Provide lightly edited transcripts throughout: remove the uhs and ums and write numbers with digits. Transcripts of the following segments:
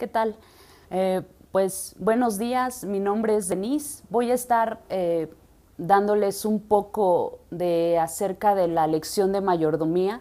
¿qué tal? Pues buenos días, mi nombre es Denise. Voy a estar dándoles un poco de acerca de la lección de mayordomía.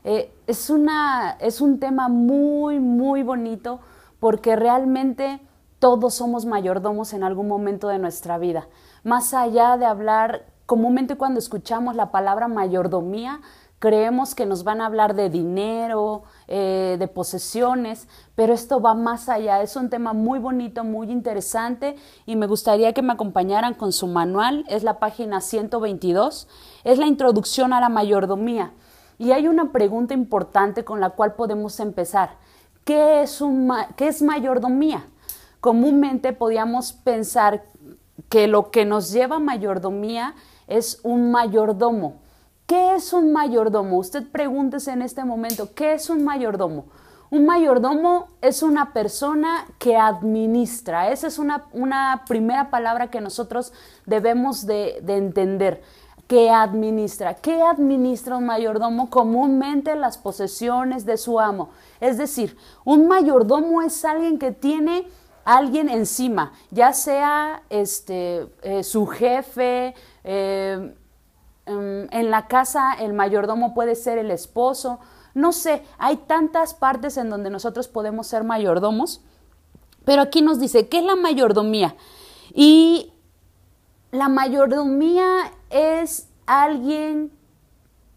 Es un tema muy bonito porque realmente todos somos mayordomos en algún momento de nuestra vida. Más allá de hablar, comúnmente cuando escuchamos la palabra mayordomía, creemos que nos van a hablar de dinero, de posesiones, pero esto va más allá. Es un tema muy bonito, muy interesante y me gustaría que me acompañaran con su manual. Es la página 122, es la introducción a la mayordomía. Y hay una pregunta importante con la cual podemos empezar. ¿Qué es mayordomía? Comúnmente podíamos pensar que lo que nos lleva a mayordomía es un mayordomo. ¿Qué es un mayordomo? Usted pregúntese en este momento, ¿qué es un mayordomo? Un mayordomo es una persona que administra. Esa es una primera palabra que nosotros debemos de entender. Que administra. ¿Qué administra un mayordomo? Comúnmente las posesiones de su amo. Es decir, un mayordomo es alguien que tiene a alguien encima, ya sea su jefe. En la casa el mayordomo puede ser el esposo. No sé, hay tantas partes en donde nosotros podemos ser mayordomos. Pero aquí nos dice, ¿qué es la mayordomía? Y la mayordomía es alguien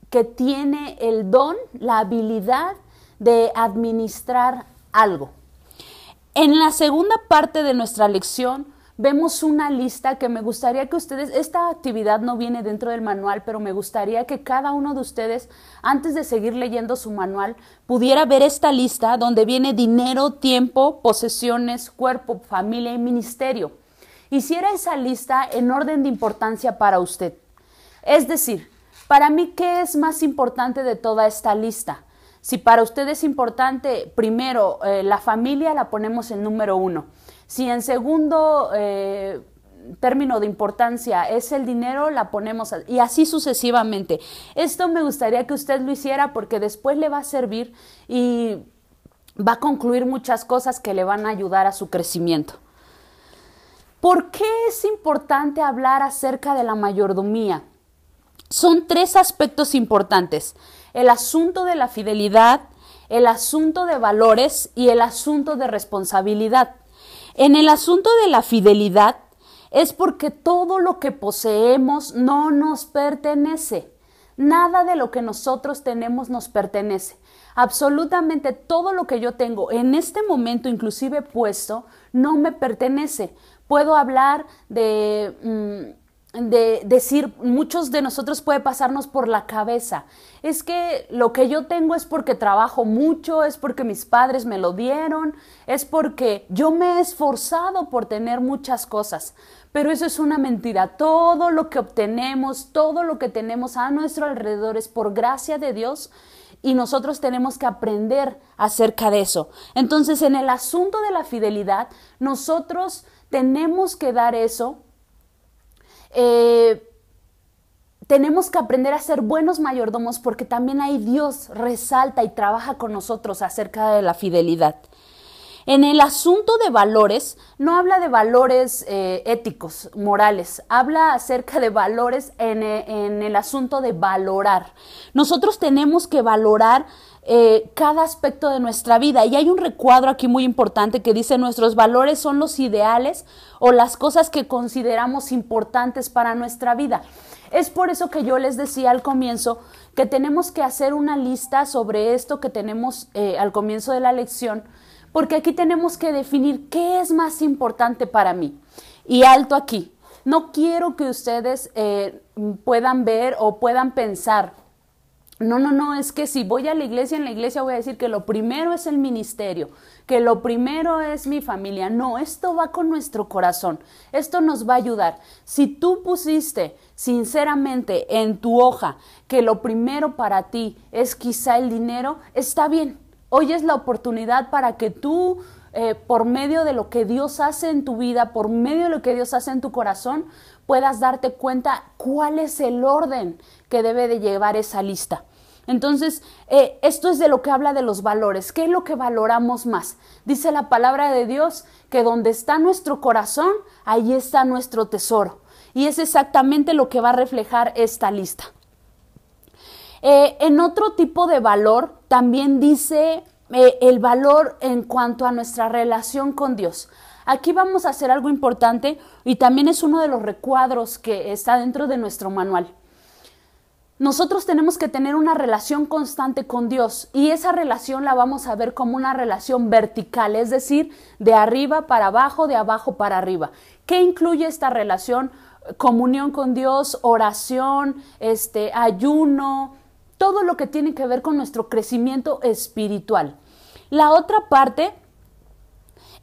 que tiene el don, la habilidad de administrar algo. En la segunda parte de nuestra lección vemos una lista que me gustaría que ustedes, esta actividad no viene dentro del manual, pero me gustaría que cada uno de ustedes, antes de seguir leyendo su manual, pudiera ver esta lista donde viene dinero, tiempo, posesiones, cuerpo, familia y ministerio. Hiciera esa lista en orden de importancia para usted. Es decir, para mí, ¿qué es más importante de toda esta lista? Si para usted es importante, primero, la familia la ponemos en número 1. Si en segundo término de importancia es el dinero, la ponemos y así sucesivamente. Esto me gustaría que usted lo hiciera porque después le va a servir y va a concluir muchas cosas que le van a ayudar a su crecimiento. ¿Por qué es importante hablar acerca de la mayordomía? Son 3 aspectos importantes: el asunto de la fidelidad, el asunto de valores y el asunto de responsabilidad. En el asunto de la fidelidad es porque todo lo que poseemos no nos pertenece. Nada de lo que nosotros tenemos nos pertenece. Absolutamente todo lo que yo tengo en este momento, inclusive puesto, no me pertenece. Puedo hablar de decir, muchos de nosotros puede pasarnos por la cabeza, es que lo que yo tengo es porque trabajo mucho, es porque mis padres me lo dieron, es porque yo me he esforzado por tener muchas cosas, pero eso es una mentira. Todo lo que obtenemos, todo lo que tenemos a nuestro alrededor es por gracia de Dios y nosotros tenemos que aprender acerca de eso. Entonces, en el asunto de la fidelidad, nosotros tenemos que dar eso. Tenemos que aprender a ser buenos mayordomos porque también ahí Dios resalta y trabaja con nosotros acerca de la fidelidad. En el asunto de valores, no habla de valores éticos, morales, habla acerca de valores en el asunto de valorar. Nosotros tenemos que valorar cada aspecto de nuestra vida y hay un recuadro aquí muy importante que dice: nuestros valores son los ideales o las cosas que consideramos importantes para nuestra vida. Es por eso que yo les decía al comienzo que tenemos que hacer una lista sobre esto que tenemos al comienzo de la lección, porque aquí tenemos que definir qué es más importante para mí. Y alto aquí, no quiero que ustedes puedan ver o puedan pensar, no, es que si voy a la iglesia, en la iglesia voy a decir que lo primero es el ministerio, que lo primero es mi familia. No, esto va con nuestro corazón, esto nos va a ayudar. Si tú pusiste sinceramente en tu hoja que lo primero para ti es quizá el dinero, está bien. Hoy es la oportunidad para que tú, por medio de lo que Dios hace en tu vida, por medio de lo que Dios hace en tu corazón, puedas darte cuenta cuál es el orden que debe de llevar esa lista. Entonces, esto es de lo que habla de los valores. ¿Qué es lo que valoramos más? Dice la palabra de Dios que donde está nuestro corazón, ahí está nuestro tesoro. Y es exactamente lo que va a reflejar esta lista. En otro tipo de valor, también dice el valor en cuanto a nuestra relación con Dios. Aquí vamos a hacer algo importante y también es uno de los recuadros que está dentro de nuestro manual. Nosotros tenemos que tener una relación constante con Dios y esa relación la vamos a ver como una relación vertical, es decir, de arriba para abajo, de abajo para arriba. ¿Qué incluye esta relación? Comunión con Dios, oración, ayuno, todo lo que tiene que ver con nuestro crecimiento espiritual. La otra parte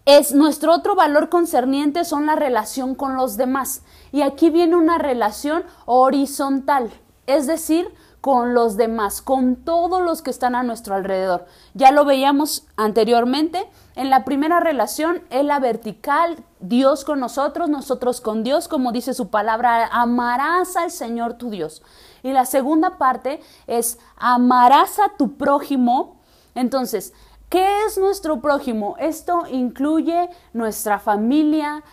es nuestro otro valor concerniente, son la relación con los demás. Y aquí viene una relación horizontal, es decir, con los demás, con todos los que están a nuestro alrededor. Ya lo veíamos anteriormente. En la primera relación es la vertical, Dios con nosotros, nosotros con Dios, como dice su palabra, amarás al Señor tu Dios. Y la segunda parte es amarás a tu prójimo. Entonces, ¿qué es nuestro prójimo? Esto incluye nuestra familia,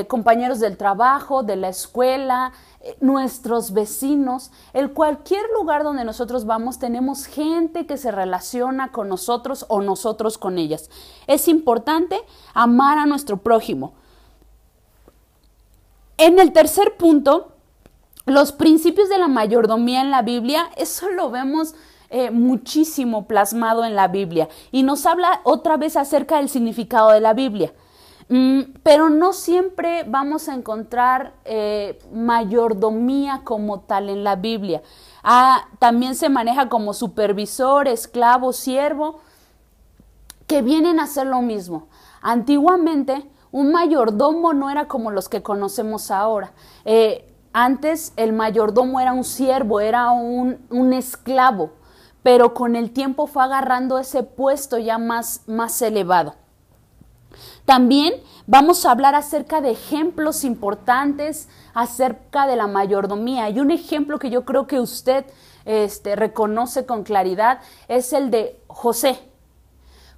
compañeros del trabajo, de la escuela, nuestros vecinos. En cualquier lugar donde nosotros vamos tenemos gente que se relaciona con nosotros o nosotros con ellas. Es importante amar a nuestro prójimo. En el tercer punto, los principios de la mayordomía en la Biblia, eso lo vemos muchísimo plasmado en la Biblia y nos habla otra vez acerca del significado de la Biblia. Pero no siempre vamos a encontrar mayordomía como tal en la Biblia. También se maneja como supervisor, esclavo, siervo, que vienen a hacer lo mismo. Antiguamente, un mayordomo no era como los que conocemos ahora. Antes el mayordomo era un siervo, era un esclavo, pero con el tiempo fue agarrando ese puesto ya más elevado. También vamos a hablar acerca de ejemplos importantes acerca de la mayordomía. Y un ejemplo que yo creo que usted reconoce con claridad es el de José.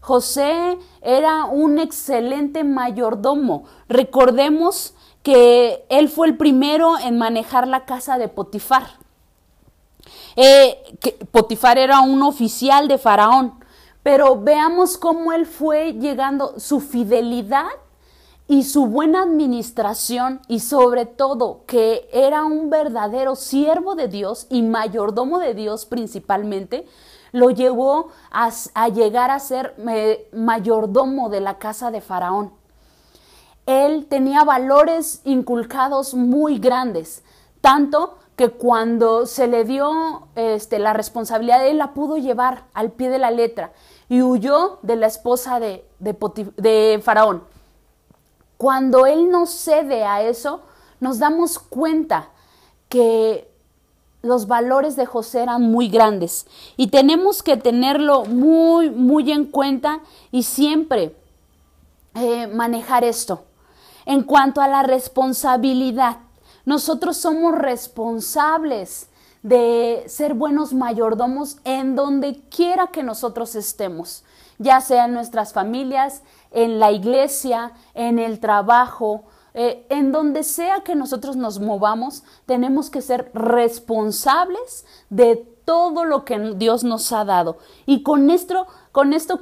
José era un excelente mayordomo. Recordemos que él fue el primero en manejar la casa de Potifar. Potifar era un oficial de Faraón. Pero veamos cómo él fue llegando, su fidelidad y su buena administración y sobre todo que era un verdadero siervo de Dios y mayordomo de Dios principalmente, lo llevó a llegar a ser mayordomo de la casa de Faraón. Él tenía valores inculcados muy grandes, tanto que cuando se le dio la responsabilidad, él la pudo llevar al pie de la letra y huyó de la esposa de Faraón. Cuando él no cede a eso, nos damos cuenta que los valores de José eran muy grandes y tenemos que tenerlo muy en cuenta y siempre manejar esto. En cuanto a la responsabilidad, nosotros somos responsables de ser buenos mayordomos en donde quiera que nosotros estemos, ya sea en nuestras familias, en la iglesia, en el trabajo, en donde sea que nosotros nos movamos, tenemos que ser responsables de todo lo que Dios nos ha dado. Y con esto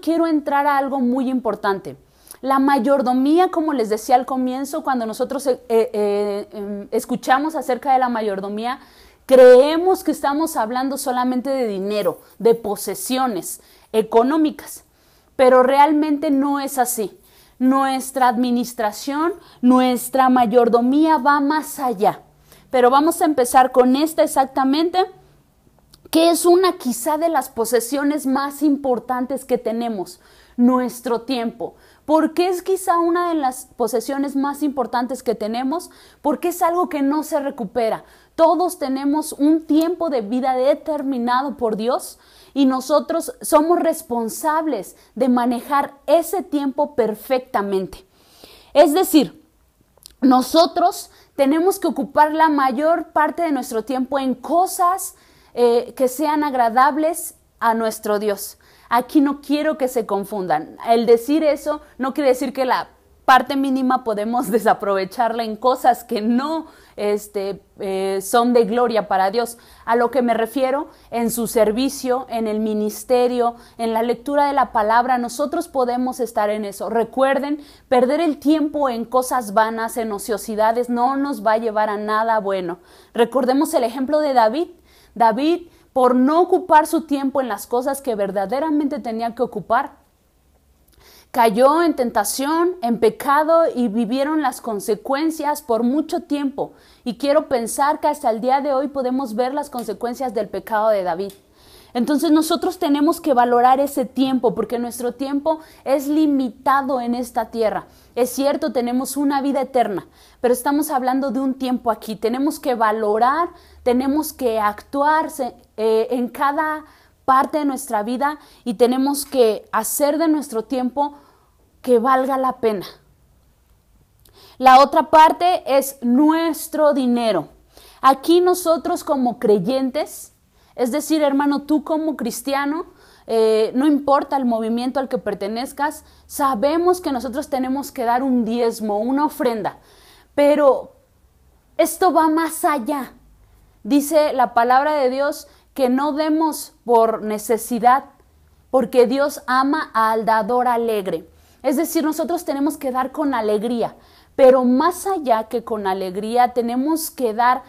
quiero entrar a algo muy importante. La mayordomía, como les decía al comienzo, cuando nosotros escuchamos acerca de la mayordomía, creemos que estamos hablando solamente de dinero, de posesiones económicas, pero realmente no es así. Nuestra administración, nuestra mayordomía va más allá. Pero vamos a empezar con esta exactamente, que es una quizá de las posesiones más importantes que tenemos, nuestro tiempo. ¿Por qué es quizá una de las posesiones más importantes que tenemos? Porque es algo que no se recupera. Todos tenemos un tiempo de vida determinado por Dios y nosotros somos responsables de manejar ese tiempo perfectamente. Es decir, nosotros tenemos que ocupar la mayor parte de nuestro tiempo en cosas que sean agradables a nuestro Dios. Aquí no quiero que se confundan. El decir eso no quiere decir que la parte mínima podemos desaprovecharla en cosas que no son de gloria para Dios. A lo que me refiero, en su servicio, en el ministerio, en la lectura de la palabra, nosotros podemos estar en eso. Recuerden, perder el tiempo en cosas vanas, en ociosidades, no nos va a llevar a nada bueno. Recordemos el ejemplo de David. David, por no ocupar su tiempo en las cosas que verdaderamente tenía que ocupar, cayó en tentación, en pecado y vivieron las consecuencias por mucho tiempo. Y quiero pensar que hasta el día de hoy podemos ver las consecuencias del pecado de David. Entonces nosotros tenemos que valorar ese tiempo porque nuestro tiempo es limitado en esta tierra. Es cierto, tenemos una vida eterna, pero estamos hablando de un tiempo aquí. Tenemos que valorar, tenemos que actuar en cada parte de nuestra vida y tenemos que hacer de nuestro tiempo que valga la pena. La otra parte es nuestro dinero. Aquí nosotros como creyentes, es decir, hermano, tú como cristiano, no importa el movimiento al que pertenezcas, sabemos que nosotros tenemos que dar un diezmo, una ofrenda, pero esto va más allá. Dice la palabra de Dios que no demos por necesidad, porque Dios ama al dador alegre. Es decir, nosotros tenemos que dar con alegría, pero más allá que con alegría, tenemos que dar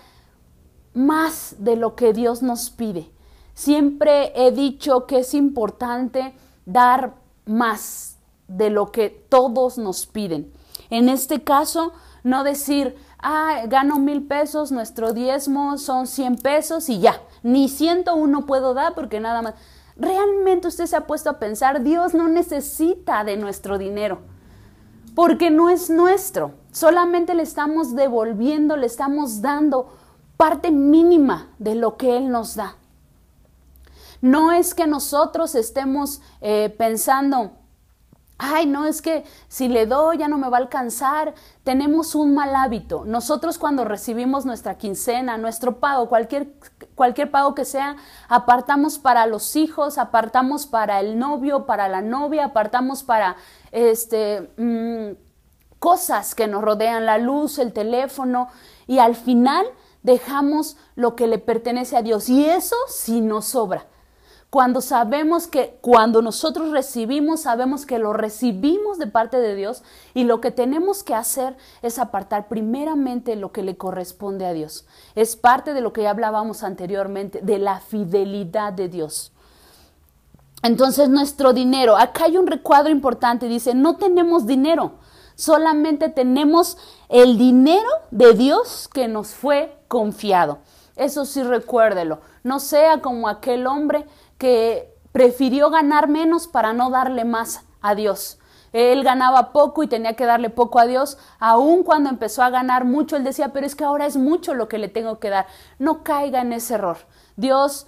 más de lo que Dios nos pide. Siempre he dicho que es importante dar más de lo que todos nos piden. En este caso, no decir, gano 1,000 pesos, nuestro diezmo son 100 pesos y ya, ni 101 puedo dar porque nada más. ¿Realmente usted se ha puesto a pensar, Dios no necesita de nuestro dinero? Porque no es nuestro, solamente le estamos devolviendo, le estamos dando parte mínima de lo que Él nos da. No es que nosotros estemos pensando, no, es que si le doy ya no me va a alcanzar. Tenemos un mal hábito. Nosotros cuando recibimos nuestra quincena, nuestro pago, cualquier pago que sea, apartamos para los hijos, apartamos para el novio, para la novia, apartamos para cosas que nos rodean, la luz, el teléfono, y al final dejamos lo que le pertenece a Dios. Y eso sí nos sobra. Cuando sabemos que cuando nosotros recibimos, sabemos que lo recibimos de parte de Dios y lo que tenemos que hacer es apartar primeramente lo que le corresponde a Dios. Es parte de lo que ya hablábamos anteriormente, de la fidelidad de Dios. Entonces nuestro dinero, acá hay un recuadro importante, dice, no tenemos dinero, solamente tenemos el dinero de Dios que nos fue confiado. Eso sí, recuérdelo, no sea como aquel hombre que prefirió ganar menos para no darle más a Dios. Él ganaba poco y tenía que darle poco a Dios. Aún cuando empezó a ganar mucho, él decía, pero es que ahora es mucho lo que le tengo que dar. No caiga en ese error. Dios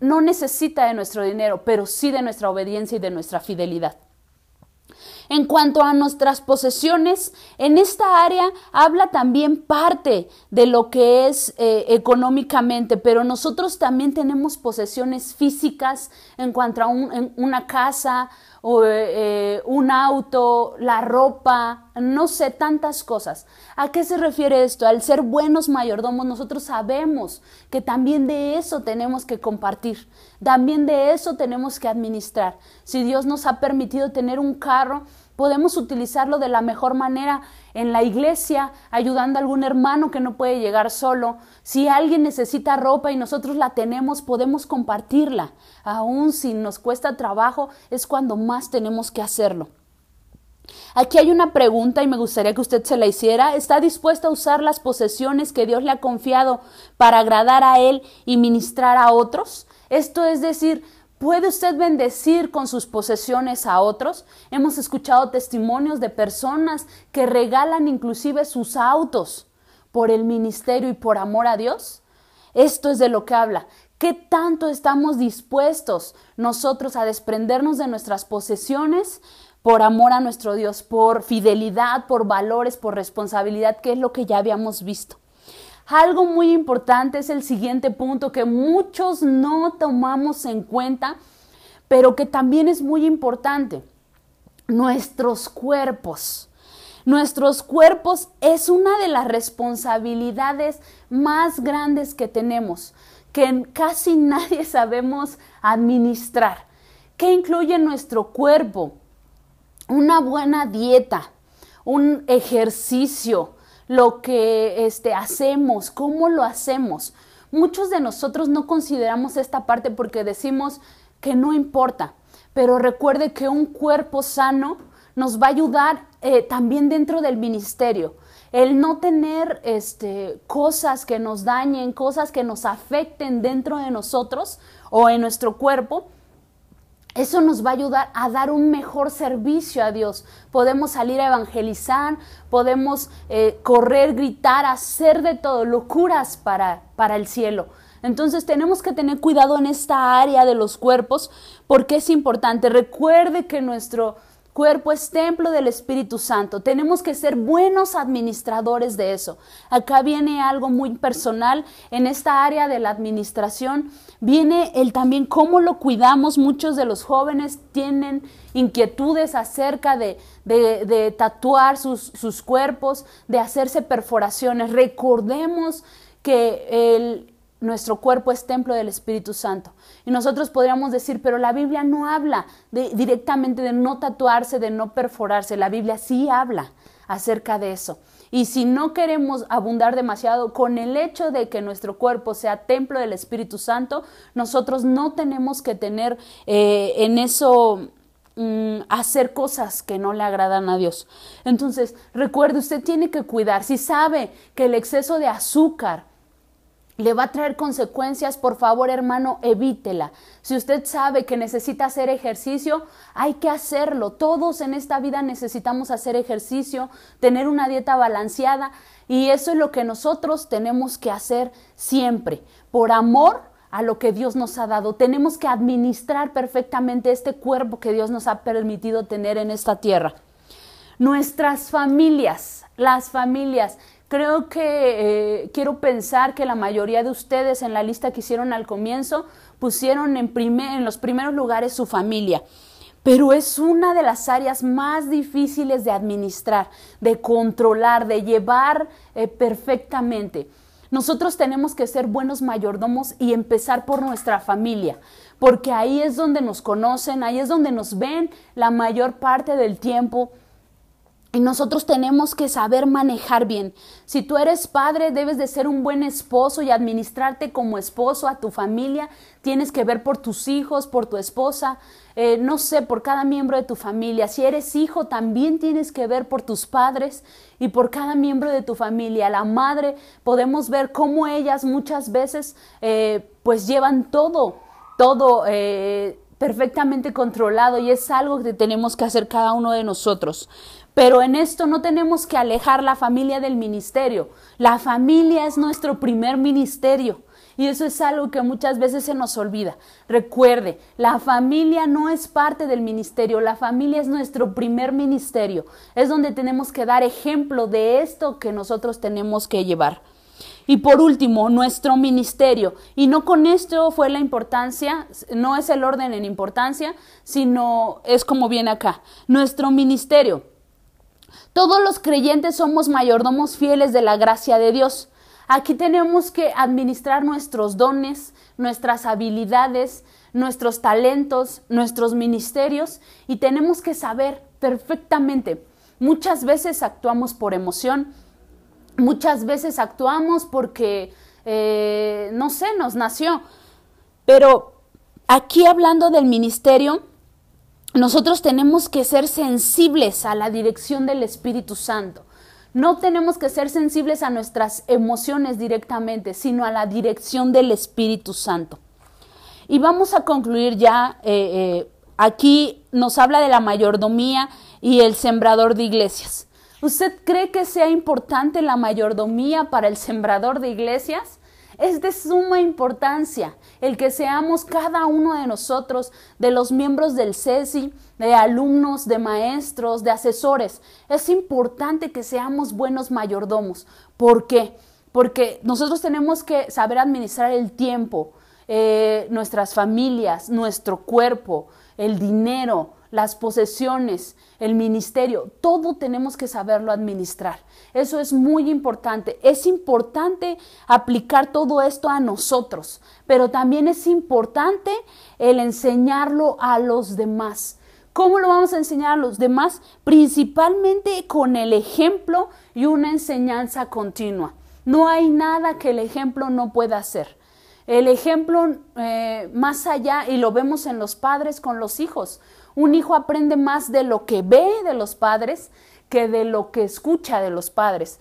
no necesita de nuestro dinero, pero sí de nuestra obediencia y de nuestra fidelidad. En cuanto a nuestras posesiones, en esta área habla también parte de lo que es económicamente, pero nosotros también tenemos posesiones físicas en cuanto a una casa, o un auto, la ropa, no sé, tantas cosas. ¿A qué se refiere esto? Al ser buenos mayordomos, nosotros sabemos que también de eso tenemos que compartir, también de eso tenemos que administrar. Si Dios nos ha permitido tener un carro, podemos utilizarlo de la mejor manera en la iglesia, ayudando a algún hermano que no puede llegar solo. Si alguien necesita ropa y nosotros la tenemos, podemos compartirla. Aún si nos cuesta trabajo, es cuando más tenemos que hacerlo. Aquí hay una pregunta y me gustaría que usted se la hiciera. ¿Está dispuesto a usar las posesiones que Dios le ha confiado para agradar a Él y ministrar a otros? Esto es decir, ¿puede usted bendecir con sus posesiones a otros? Hemos escuchado testimonios de personas que regalan inclusive sus autos por el ministerio y por amor a Dios. Esto es de lo que habla. ¿Qué tanto estamos dispuestos nosotros a desprendernos de nuestras posesiones por amor a nuestro Dios, por fidelidad, por valores, por responsabilidad, que es lo que ya habíamos visto? Algo muy importante es el siguiente punto que muchos no tomamos en cuenta, pero que también es muy importante. Nuestros cuerpos. Nuestros cuerpos es una de las responsabilidades más grandes que tenemos, que casi nadie sabemos administrar. ¿Qué incluye nuestro cuerpo? Una buena dieta, un ejercicio, lo que hacemos, cómo lo hacemos. Muchos de nosotros no consideramos esta parte porque decimos que no importa, pero recuerde que un cuerpo sano nos va a ayudar también dentro del ministerio. El no tener cosas que nos dañen, cosas que nos afecten dentro de nosotros o en nuestro cuerpo, eso nos va a ayudar a dar un mejor servicio a Dios. Podemos salir a evangelizar, podemos correr, gritar, hacer de todo, locuras para el cielo. Entonces tenemos que tener cuidado en esta área de los cuerpos porque es importante. Recuerde que nuestro cuerpo es templo del Espíritu Santo. Tenemos que ser buenos administradores de eso. Acá viene algo muy personal en esta área de la administración. Viene el también cómo lo cuidamos. Muchos de los jóvenes tienen inquietudes acerca de tatuar sus cuerpos, de hacerse perforaciones. Recordemos que nuestro cuerpo es templo del Espíritu Santo. Y nosotros podríamos decir, pero la Biblia no habla directamente de no tatuarse, de no perforarse. La Biblia sí habla acerca de eso. Y si no queremos abundar demasiado con el hecho de que nuestro cuerpo sea templo del Espíritu Santo, nosotros no tenemos que tener en eso hacer cosas que no le agradan a Dios. Entonces, recuerde, usted tiene que cuidar. Si sabe que el exceso de azúcar le va a traer consecuencias, por favor, hermano, evítela. Si usted sabe que necesita hacer ejercicio, hay que hacerlo. Todos en esta vida necesitamos hacer ejercicio, tener una dieta balanceada, y eso es lo que nosotros tenemos que hacer siempre, por amor a lo que Dios nos ha dado. Tenemos que administrar perfectamente este cuerpo que Dios nos ha permitido tener en esta tierra. Nuestras familias, las familias. Creo que quiero pensar que la mayoría de ustedes en la lista que hicieron al comienzo pusieron en los primeros lugares su familia. Pero es una de las áreas más difíciles de administrar, de controlar, de llevar perfectamente. Nosotros tenemos que ser buenos mayordomos y empezar por nuestra familia, porque ahí es donde nos conocen, ahí es donde nos ven la mayor parte del tiempo. Y nosotros tenemos que saber manejar bien. Si tú eres padre, debes de ser un buen esposo y administrarte como esposo a tu familia. Tienes que ver por tus hijos, por tu esposa, no sé, por cada miembro de tu familia. Si eres hijo, también tienes que ver por tus padres y por cada miembro de tu familia. La madre, podemos ver cómo ellas muchas veces pues llevan todo perfectamente controlado, y es algo que tenemos que hacer cada uno de nosotros. Pero en esto no tenemos que alejar la familia del ministerio. La familia es nuestro primer ministerio, y eso es algo que muchas veces se nos olvida. Recuerde, la familia no es parte del ministerio, la familia es nuestro primer ministerio. Es donde tenemos que dar ejemplo de esto que nosotros tenemos que llevar. Y por último, nuestro ministerio. Y no con esto fue la importancia, no es el orden en importancia, sino es como viene acá. Nuestro ministerio. Todos los creyentes somos mayordomos fieles de la gracia de Dios. Aquí tenemos que administrar nuestros dones, nuestras habilidades, nuestros talentos, nuestros ministerios, y tenemos que saber perfectamente. Muchas veces actuamos por emoción, muchas veces actuamos porque, no sé, nos nació. Pero aquí hablando del ministerio, nosotros tenemos que ser sensibles a la dirección del Espíritu Santo. No tenemos que ser sensibles a nuestras emociones directamente, sino a la dirección del Espíritu Santo. Y vamos a concluir ya. Aquí nos habla de la mayordomía y el sembrador de iglesias. ¿Usted cree que sea importante la mayordomía para el sembrador de iglesias? Es de suma importancia el que seamos cada uno de nosotros, de los miembros del CESI, de alumnos, de maestros, de asesores. Es importante que seamos buenos mayordomos. ¿Por qué? porque nosotros tenemos que saber administrar el tiempo, nuestras familias, nuestro cuerpo, el dinero, las posesiones, el ministerio, todo tenemos que saberlo administrar. Eso es muy importante. Es importante aplicar todo esto a nosotros, pero también es importante el enseñarlo a los demás. ¿Cómo lo vamos a enseñar a los demás? Principalmente con el ejemplo y una enseñanza continua. No hay nada que el ejemplo no pueda hacer. El ejemplo más allá, y lo vemos en los padres con los hijos. Un hijo aprende más de lo que ve de los padres que de lo que escucha de los padres.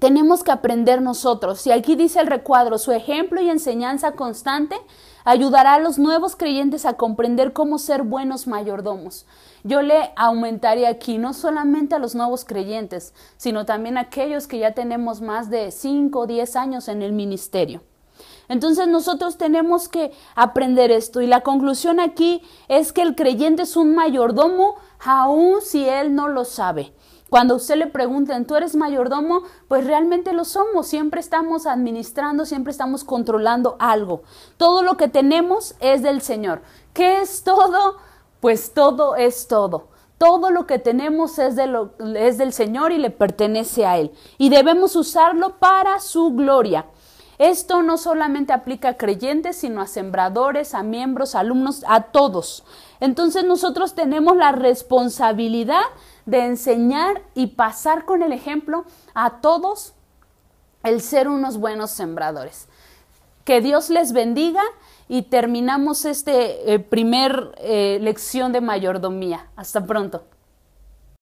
Tenemos que aprender nosotros. Y aquí dice el recuadro, su ejemplo y enseñanza constante ayudará a los nuevos creyentes a comprender cómo ser buenos mayordomos. Yo le aumentaría aquí, no solamente a los nuevos creyentes, sino también a aquellos que ya tenemos más de 5 o 10 años en el ministerio. Entonces nosotros tenemos que aprender esto, y la conclusión aquí es que el creyente es un mayordomo aun si él no lo sabe. Cuando usted le pregunten, ¿tú eres mayordomo? Pues realmente lo somos, siempre estamos administrando, siempre estamos controlando algo. Todo lo que tenemos es del Señor. ¿Qué es todo? Pues todo es todo. Todo lo que tenemos es del Señor y le pertenece a Él. Y debemos usarlo para su gloria. Esto no solamente aplica a creyentes, sino a sembradores, a miembros, a alumnos, a todos. Entonces nosotros tenemos la responsabilidad de enseñar y pasar con el ejemplo a todos el ser unos buenos sembradores. Que Dios les bendiga, y terminamos primer lección de mayordomía. Hasta pronto.